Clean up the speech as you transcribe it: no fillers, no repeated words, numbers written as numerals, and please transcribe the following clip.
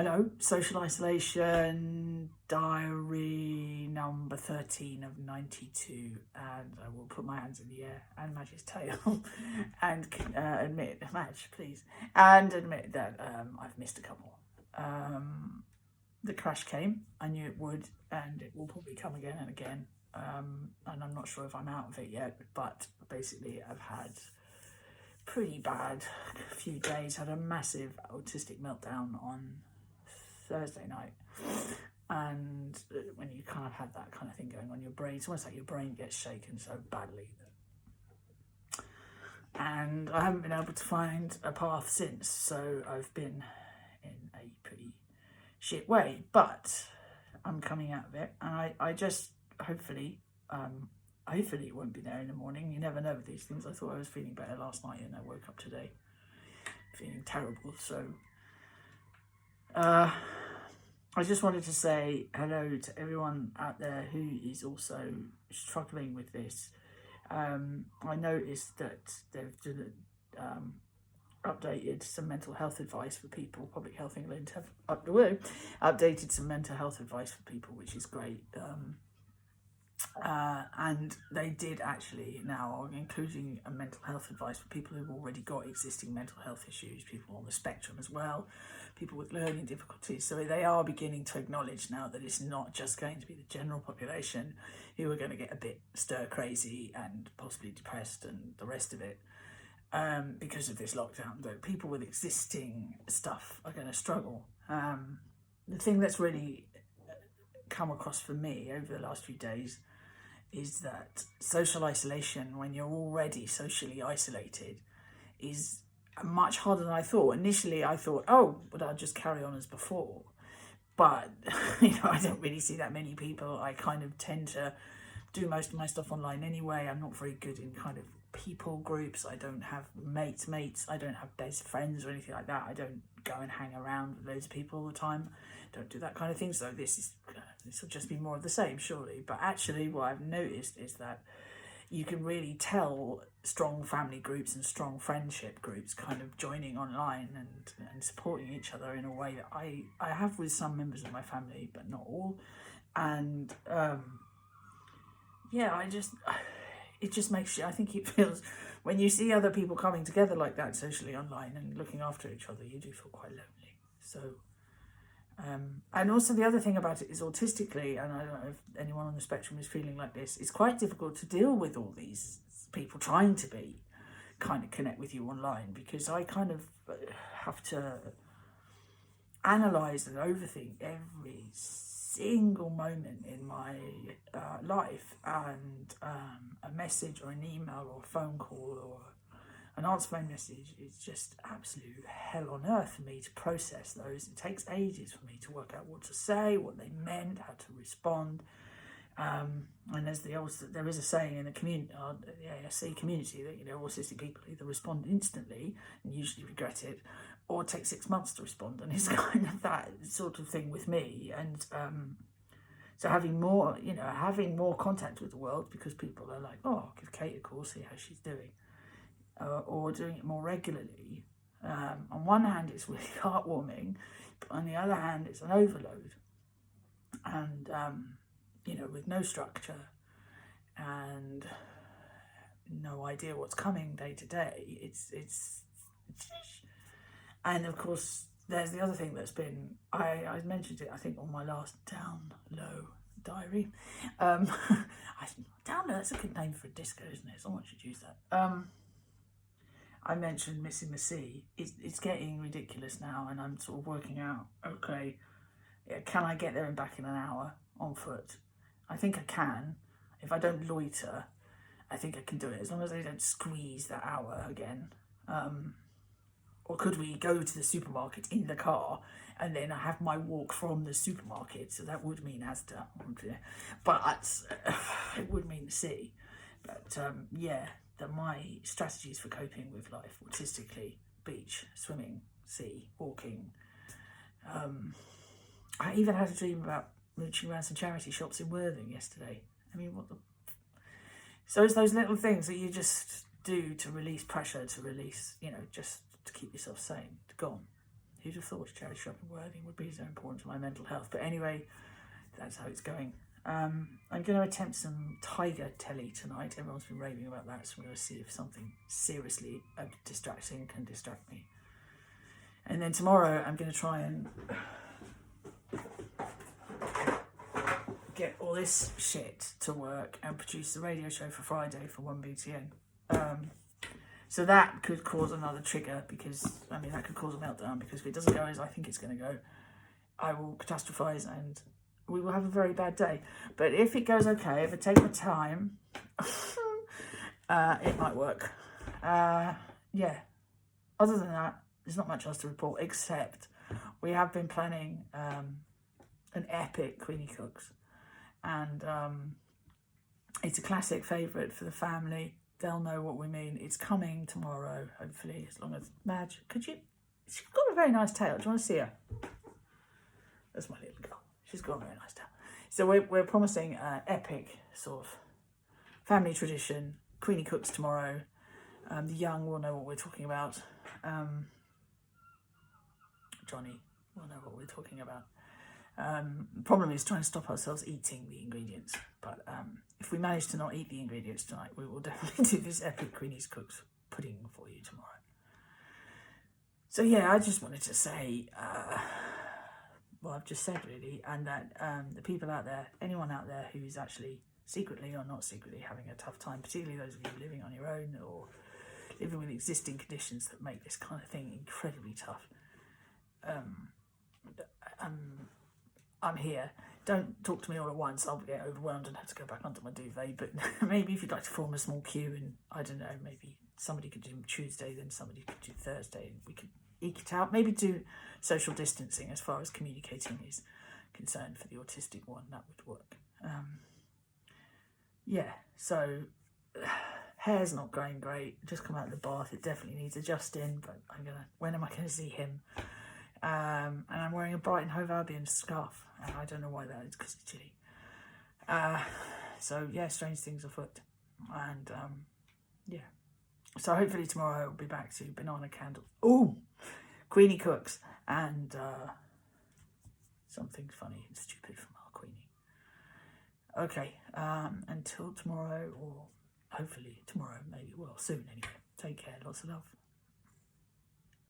Hello, social isolation, diary number 13 of 92, and I will put my hands in the air and Madge's tail and Madge, please, and admit that I've missed a couple. The crash came, I knew it would, and it will probably come again and again, and I'm not sure if I'm out of it yet, but basically I've had pretty bad few days, had a massive autistic meltdown on Thursday night, and when you kind of had that kind of thing going on, your brain, it's almost like your brain gets shaken so badly that, and I haven't been able to find a path since, so I've been in a pretty shit way, but I'm coming out of it, and I just hopefully it won't be there in the morning. You never know with these things. I thought I was feeling better last night and I woke up today feeling terrible, so I just wanted to say hello to everyone out there who is also struggling with this. I noticed that they've updated some mental health advice for people. Public Health England have updated some mental health advice for people, which is great. And they did actually now including a mental health advice for people who've already got existing mental health issues, people on the spectrum as well, people with learning difficulties. So they are beginning to acknowledge now that it's not just going to be the general population who are going to get a bit stir crazy and possibly depressed and the rest of it because of this lockdown, that people with existing stuff are going to struggle. The thing that's really come across for me over the last few days is that social isolation, when you're already socially isolated, is much harder than I thought. Initially I thought, oh, but I'll just carry on as before, but I don't really see that many people. I kind of tend to do most of my stuff online anyway. I'm not very good in kind of people groups. I don't have mates, I don't have best friends or anything like that. I don't go and hang around with loads of people all the time. Don't do that kind of thing. So this will just be more of the same, surely. But actually what I've noticed is that you can really tell strong family groups and strong friendship groups kind of joining online and supporting each other in a way that I have with some members of my family, but not all. And it just makes you, I think it feels, when you see other people coming together like that socially online and looking after each other, you do feel quite lonely. So and also the other thing about it is autistically, and I don't know if anyone on the spectrum is feeling like this, it's quite difficult to deal with all these people trying to be kind of connect with you online, because I kind of have to analyse and overthink every single moment in my life, and a message or an email or a phone call or an answer phone message is just absolute hell on earth for me to process those. It takes ages for me to work out what to say, what they meant, how to respond. And there is a saying in the community, the ASC community, that autistic people either respond instantly and usually regret it, or take 6 months to respond. And it's kind of that sort of thing with me. And so having more contact with the world, because people are like, oh, I'll give Kate a call, see how she's doing. Or doing it more regularly. On one hand, it's really heartwarming, but on the other hand, it's an overload. And, with no structure and no idea what's coming day to day, it's and of course, there's the other thing that's been, I mentioned it, I think, on my last Down Low diary. Down Low, that's a good name for a disco, isn't it? Someone should use that. I mentioned missing the sea. It's getting ridiculous now, and I'm sort of working out, okay, can I get there and back in an hour on foot? I think I can. If I don't loiter, I think I can do it, as long as I don't squeeze that hour again. Or could we go to the supermarket in the car and then I have my walk from the supermarket? So that would mean Asda, but it would mean the sea. But my strategies for coping with life autistically: beach, swimming, sea, walking. I even had a dream about mooching around some charity shops in Worthing yesterday. I mean, so it's those little things that you just do to release pressure, to release, just to keep yourself sane. Gone. Who'd have thought charity shopping worthy would be so important to my mental health? But anyway, that's how it's going. I'm going to attempt some tiger telly tonight. Everyone's been raving about that, so we're going to see if something seriously distracting can distract me. And then tomorrow I'm going to try and get all this shit to work and produce the radio show for Friday for 1BTN. So that could cause another trigger because, that could cause a meltdown because if it doesn't go as I think it's going to go, I will catastrophize and we will have a very bad day. But if it goes okay, if I take my time, it might work. Yeah. Other than that, there's not much else to report except we have been planning an epic Queenie Cooks. And it's a classic favourite for the family. They'll know what we mean. It's coming tomorrow, hopefully, as long as Madge, she's got a very nice tail. Do you want to see her? That's my little girl. She's got a very nice tail. So we're promising epic sort of family tradition. Queenie Cooks tomorrow. The young will know what we're talking about. Johnny will know what we're talking about. The problem is trying to stop ourselves eating the ingredients. But if we manage to not eat the ingredients tonight, we will definitely do this epic Queenie's Cooks pudding for you tomorrow. So yeah, I just wanted to say, well, I've just said really, and that the people out there, anyone out there who is actually secretly or not secretly having a tough time, particularly those of you living on your own or living with existing conditions that make this kind of thing incredibly tough, I'm here. Don't talk to me all at once. I'll get overwhelmed and have to go back under my duvet. But maybe if you'd like to form a small queue and, I don't know, maybe somebody could do Tuesday, then somebody could do Thursday, and we could eke it out. Maybe do social distancing as far as communicating is concerned for the autistic one. That would work. Yeah, so hair's not going great. Just come out of the bath. It definitely needs adjusting, but when am I going to see him? And I'm wearing a Brighton Hove Albion scarf. And I don't know why that is, because it's chilly. So, yeah, strange things afoot. And, yeah. So hopefully tomorrow I'll be back to banana candles. Ooh! Queenie Cooks. And something funny and stupid from our Queenie. Okay. Until tomorrow, or hopefully tomorrow, maybe. Well, soon anyway. Take care. Lots of love.